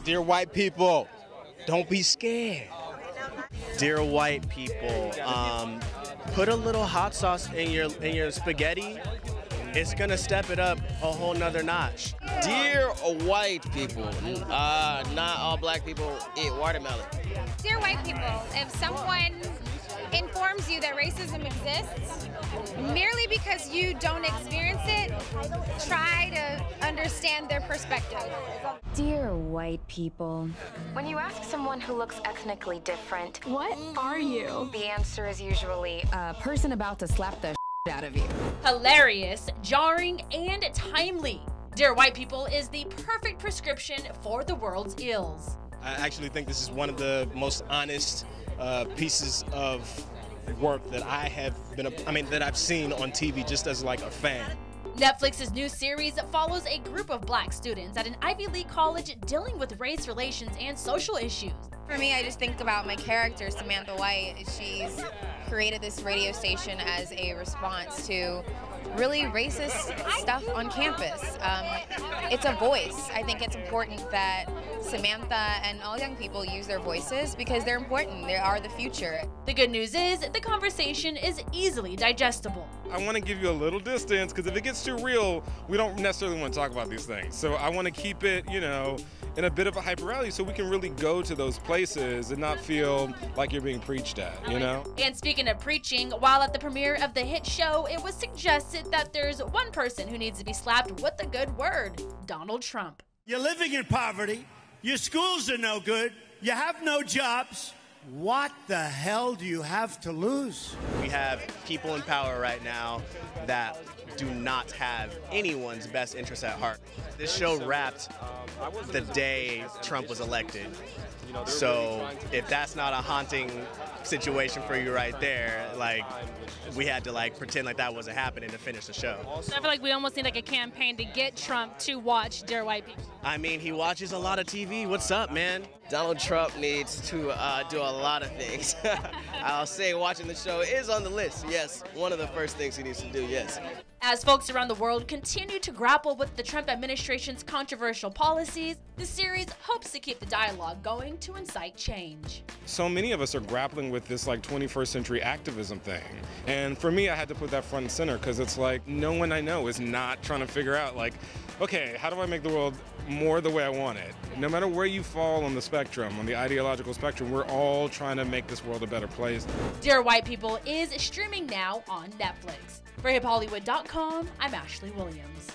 Dear white people, don't be scared. Dear white people, put a little hot sauce in your spaghetti. It's gonna step it up a whole nother notch. Dear white people, not all black people eat watermelon. Dear white people, if someone informs you that racism exists, merely because you don't experience it, try to understand their perspective. Dear white people, when you ask someone who looks ethnically different, what are you? The answer is usually A person about to slap the out of you. Hilarious, jarring, and timely. Dear white people is the perfect prescription for the world's ills. I actually think this is one of the most honest pieces of work that that I've seen on TV just as like a fan. Netflix's new series follows a group of black students at an Ivy League college dealing with race relations and social issues. For me, I just think about my character, Samantha White. She's created this radio station as a response to really racist stuff on campus. It's a voice. I think it's important that Samantha and all young people use their voices because they're important. They are the future. The good news is the conversation is easily digestible. I want to give you a little distance because if it gets too real, we don't necessarily want to talk about these things. So I want to keep it, in a bit of a hyper reality so we can really go to those places and not feel like you're being preached at, And speaking of preaching, while at the premiere of the hit show, it was suggested that there's one person who needs to be slapped with the good word: Donald Trump. You're living in poverty. Your schools are no good. You have no jobs. What the hell do you have to lose? We have people in power right now that do not have anyone's best interest at heart. This show wrapped the day Trump was elected. So if that's not a haunting situation for you right there, we had to pretend like that wasn't happening to finish the show. So I feel like we almost need a campaign to get Trump to watch Dear White People. I mean, he watches a lot of TV. What's up, man? Donald Trump needs to do a lot of things. I'll say watching the show is on the list, yes. One of the first things he needs to do, yes. As folks around the world continue to grapple with the Trump administration's controversial policies, the series hopes to keep the dialogue going to incite change. So many of us are grappling with this 21st century activism thing. And for me, I had to put that front and center because it's no one I know is not trying to figure out okay, how do I make the world more the way I want it? No matter where you fall on the spectrum, on the ideological spectrum, we're all trying to make this world a better place. Dear White People is streaming now on Netflix. For HipHollywood.com, I'm Ashley Williams.